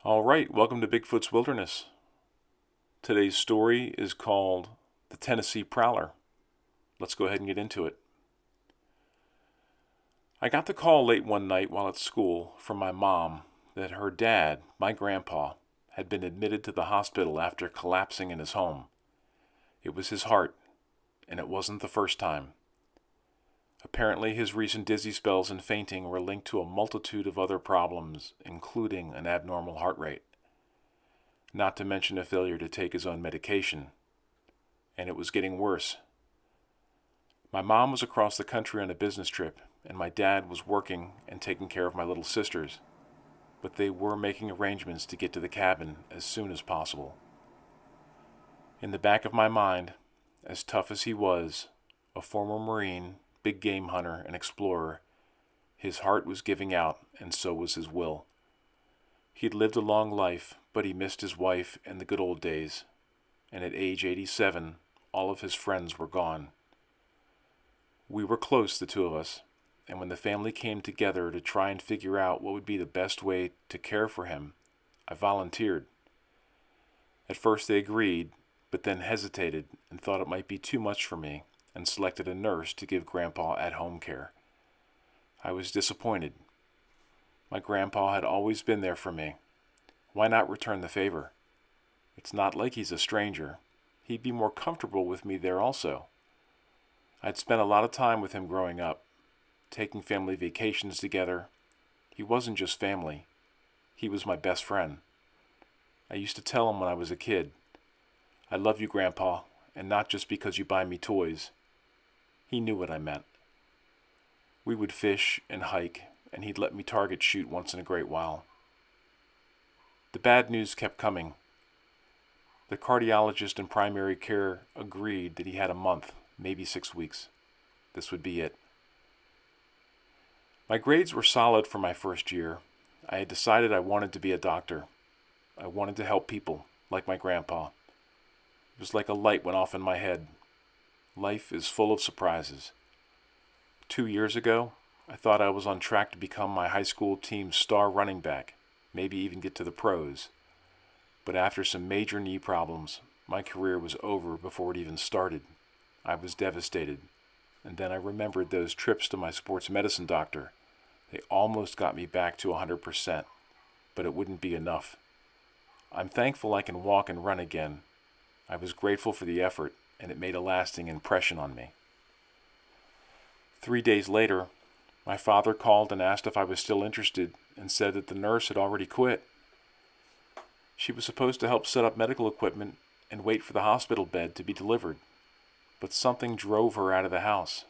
All right, welcome to Bigfoot's Wilderness. Today's story is called The Tennessee Prowler. Let's go ahead and get into it. I got the call late one night while at school from my mom that her dad, my grandpa, had been admitted to the hospital after collapsing in his home. It was his heart, and it wasn't the first time. Apparently, his recent dizzy spells and fainting were linked to a multitude of other problems, including an abnormal heart rate. Not to mention a failure to take his own medication. And it was getting worse. My mom was across the country on a business trip, and my dad was working and taking care of my little sisters. But they were making arrangements to get to the cabin as soon as possible. In the back of my mind, as tough as he was, a former Marine, big game hunter, and explorer, his heart was giving out, and so was his will. He'd lived a long life, but he missed his wife and the good old days, and at age 87, all of his friends were gone. We were close, the two of us, and when the family came together to try and figure out what would be the best way to care for him, I volunteered. At first they agreed, but then hesitated and thought it might be too much for me, and selected a nurse to give Grandpa at-home care. I was disappointed. My grandpa had always been there for me. Why not return the favor? It's not like he's a stranger. He'd be more comfortable with me there also. I'd spent a lot of time with him growing up, taking family vacations together. He wasn't just family. He was my best friend. I used to tell him when I was a kid, "I love you, Grandpa, and not just because you buy me toys." He knew what I meant. We would fish and hike, and he'd let me target shoot once in a great while. The bad news kept coming. The cardiologist in primary care agreed that he had a month, maybe 6 weeks. This would be it. My grades were solid for my first year. I had decided I wanted to be a doctor. I wanted to help people, like my grandpa. It was like a light went off in my head. Life is full of surprises. 2 years ago, I thought I was on track to become my high school team's star running back, maybe even get to the pros. But after some major knee problems, my career was over before it even started. I was devastated. And then I remembered those trips to my sports medicine doctor. They almost got me back to 100%, but it wouldn't be enough. I'm thankful I can walk and run again. I was grateful for the effort, and it made a lasting impression on me. 3 days later, my father called and asked if I was still interested and said that the nurse had already quit. She was supposed to help set up medical equipment and wait for the hospital bed to be delivered, but something drove her out of the house.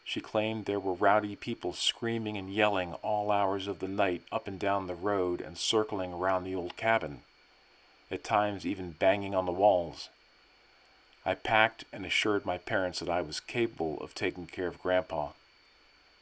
She claimed there were rowdy people screaming and yelling all hours of the night up and down the road and circling around the old cabin, at times even banging on the walls. I packed and assured my parents that I was capable of taking care of Grandpa,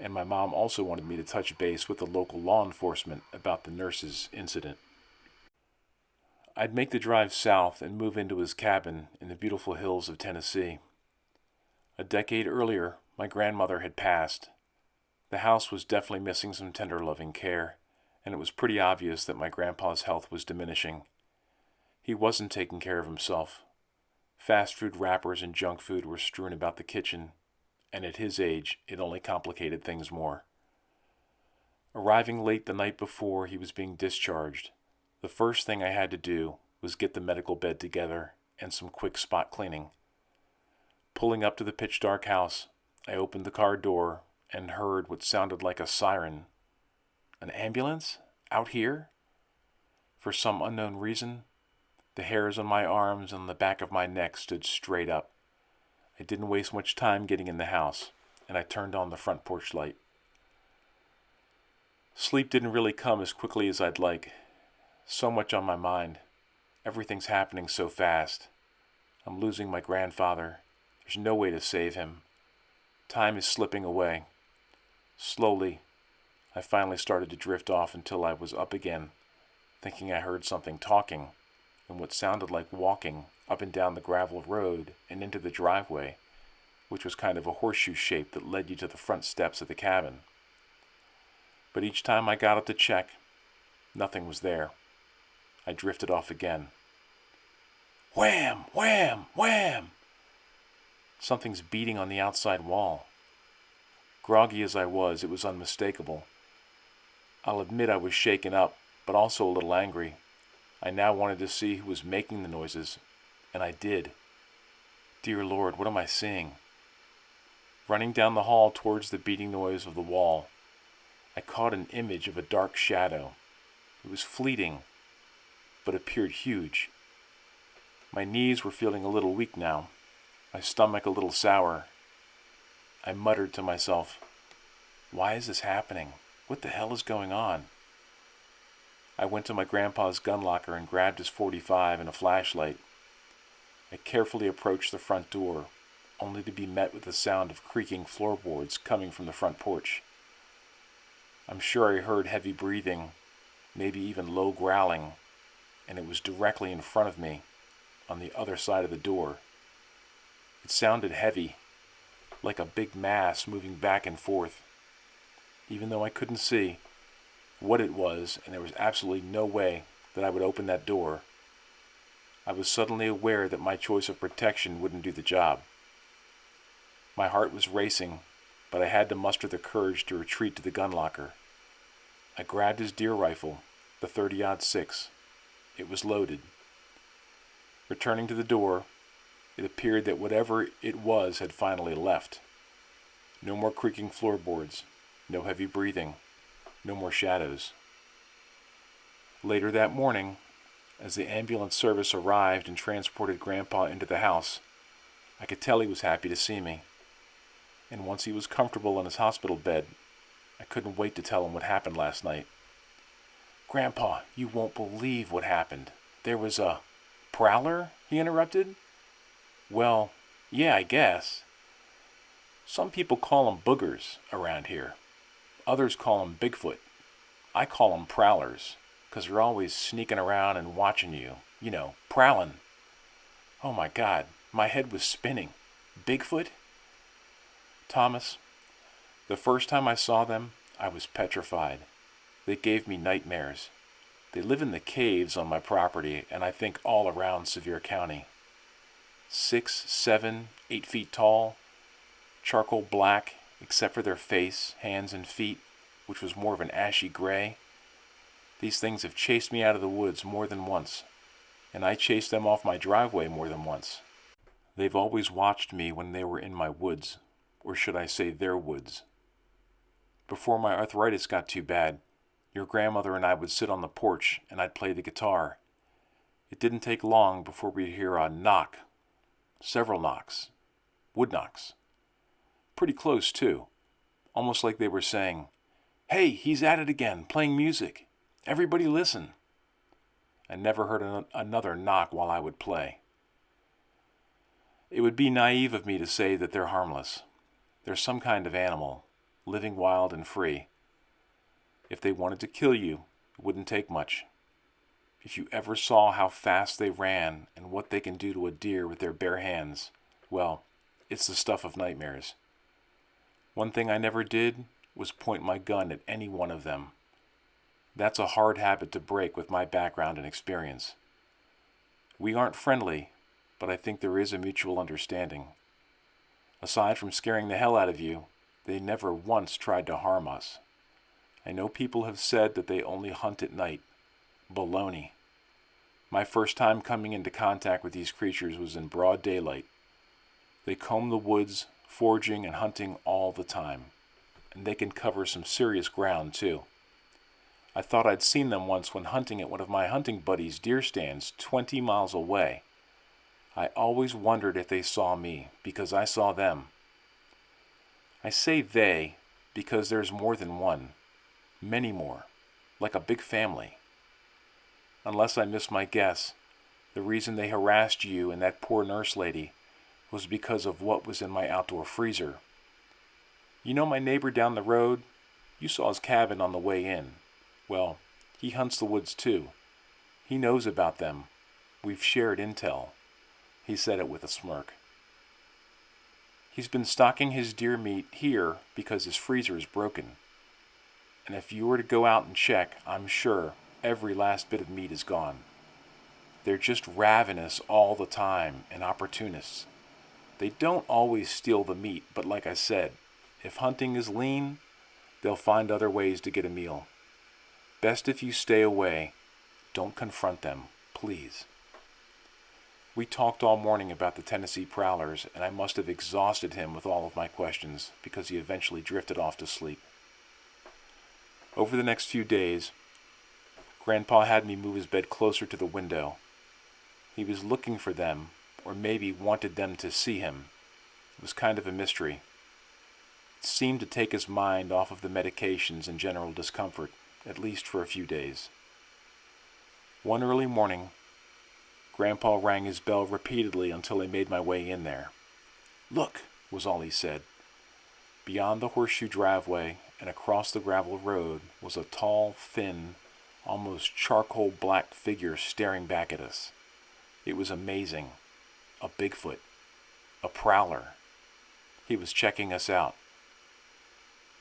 and my mom also wanted me to touch base with the local law enforcement about the nurse's incident. I'd make the drive south and move into his cabin in the beautiful hills of Tennessee. A decade earlier, my grandmother had passed. The house was definitely missing some tender loving care, and it was pretty obvious that my grandpa's health was diminishing. He wasn't taking care of himself. Fast food wrappers and junk food were strewn about the kitchen, and at his age, it only complicated things more. Arriving late the night before he was being discharged, the first thing I had to do was get the medical bed together and some quick spot cleaning. Pulling up to the pitch-dark house, I opened the car door and heard what sounded like a siren. An ambulance? Out here? For some unknown reason, the hairs on my arms and the back of my neck stood straight up. I didn't waste much time getting in the house, and I turned on the front porch light. Sleep didn't really come as quickly as I'd like. So much on my mind. Everything's happening so fast. I'm losing my grandfather. There's no way to save him. Time is slipping away. Slowly, I finally started to drift off until I was up again, thinking I heard something talking and what sounded like walking up and down the gravel road and into the driveway, which was kind of a horseshoe shape that led you to the front steps of the cabin. But each time I got up to check, nothing was there. I drifted off again. Wham! Wham! Wham! Something's beating on the outside wall. Groggy as I was, it was unmistakable. I'll admit I was shaken up, but also a little angry. I now wanted to see who was making the noises, and I did. Dear Lord, what am I seeing? Running down the hall towards the beating noise of the wall, I caught an image of a dark shadow. It was fleeting, but appeared huge. My knees were feeling a little weak now, my stomach a little sour. I muttered to myself, why is this happening? What the hell is going on? I went to my grandpa's gun locker and grabbed his .45 and a flashlight. I carefully approached the front door, only to be met with the sound of creaking floorboards coming from the front porch. I'm sure I heard heavy breathing, maybe even low growling, and it was directly in front of me, on the other side of the door. It sounded heavy, like a big mass moving back and forth. Even though I couldn't see what it was, and there was absolutely no way that I would open that door, I was suddenly aware that my choice of protection wouldn't do the job. My heart was racing, but I had to muster the courage to retreat to the gun locker. I grabbed his deer rifle, the .30-06. It was loaded. Returning to the door, it appeared that whatever it was had finally left. No more creaking floorboards, no heavy breathing, no more shadows. Later that morning, as the ambulance service arrived and transported Grandpa into the house, I could tell he was happy to see me. And once he was comfortable in his hospital bed, I couldn't wait to tell him what happened last night. Grandpa, you won't believe what happened. There was a prowler, he interrupted. Well, yeah, I guess. Some people call them boogers around here. Others call them Bigfoot. I call them prowlers, 'cause they're always sneaking around and watching you. You know, prowling. Oh my God, my head was spinning. Bigfoot? Thomas, the first time I saw them, I was petrified. They gave me nightmares. They live in the caves on my property, and I think all around Sevier County. 6, 7, 8 feet tall, charcoal black, except for their face, hands, and feet, which was more of an ashy gray. These things have chased me out of the woods more than once, and I chased them off my driveway more than once. They've always watched me when they were in my woods, or should I say their woods. Before my arthritis got too bad, your grandmother and I would sit on the porch and I'd play the guitar. It didn't take long before we'd hear a knock, several knocks, wood knocks. Pretty close too, almost like they were saying, "Hey, he's at it again, playing music. Everybody listen." I never heard another knock while I would play. It would be naive of me to say that they're harmless. They're some kind of animal, living wild and free. If they wanted to kill you, it wouldn't take much. If you ever saw how fast they ran and what they can do to a deer with their bare hands, well, it's the stuff of nightmares. One thing I never did was point my gun at any one of them. That's a hard habit to break with my background and experience. We aren't friendly, but I think there is a mutual understanding. Aside from scaring the hell out of you, they never once tried to harm us. I know people have said that they only hunt at night. Baloney. My first time coming into contact with these creatures was in broad daylight. They comb the woods, foraging and hunting all the time. And they can cover some serious ground too. I thought I'd seen them once when hunting at one of my hunting buddies' deer stands 20 miles away. I always wondered if they saw me, because I saw them. I say they because there's more than one. Many more. Like a big family. Unless I miss my guess, the reason they harassed you and that poor nurse lady was because of what was in my outdoor freezer. You know my neighbor down the road? You saw his cabin on the way in. Well, he hunts the woods too. He knows about them. We've shared intel. He said it with a smirk. He's been stocking his deer meat here because his freezer is broken. And if you were to go out and check, I'm sure every last bit of meat is gone. They're just ravenous all the time and opportunists. They don't always steal the meat, but like I said, if hunting is lean, they'll find other ways to get a meal. Best if you stay away. Don't confront them, please. We talked all morning about the Tennessee Prowlers, and I must have exhausted him with all of my questions because he eventually drifted off to sleep. Over the next few days, Grandpa had me move his bed closer to the window. He was looking for them, or maybe wanted them to see him. It was kind of a mystery. It seemed to take his mind off of the medications and general discomfort, at least for a few days. One early morning, Grandpa rang his bell repeatedly until I made my way in there. "Look," was all he said. Beyond the horseshoe driveway and across the gravel road was a tall, thin, almost charcoal black figure staring back at us. It was amazing. A Bigfoot. A prowler. He was checking us out.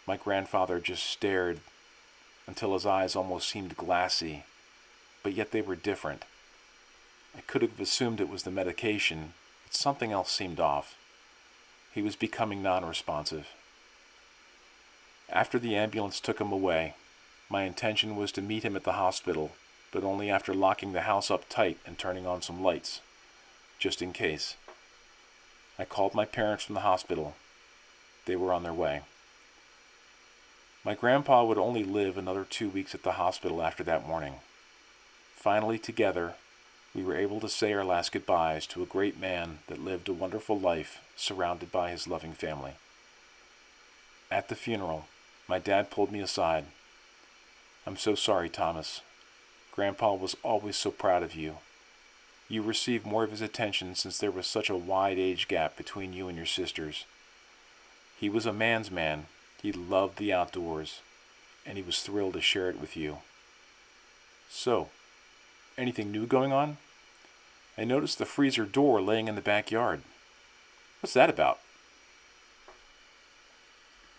My grandfather just stared until his eyes almost seemed glassy, but yet they were different. I could have assumed it was the medication, but something else seemed off. He was becoming non-responsive. After the ambulance took him away, my intention was to meet him at the hospital, but only after locking the house up tight and turning on some lights, just in case. I called my parents from the hospital. They were on their way. My grandpa would only live another 2 weeks at the hospital after that morning. Finally, together, we were able to say our last goodbyes to a great man that lived a wonderful life surrounded by his loving family. At the funeral, my dad pulled me aside. "I'm so sorry, Thomas. Grandpa was always so proud of you. You received more of his attention since there was such a wide age gap between you and your sisters. He was a man's man. He loved the outdoors, and he was thrilled to share it with you. So, anything new going on? I noticed the freezer door laying in the backyard. What's that about?"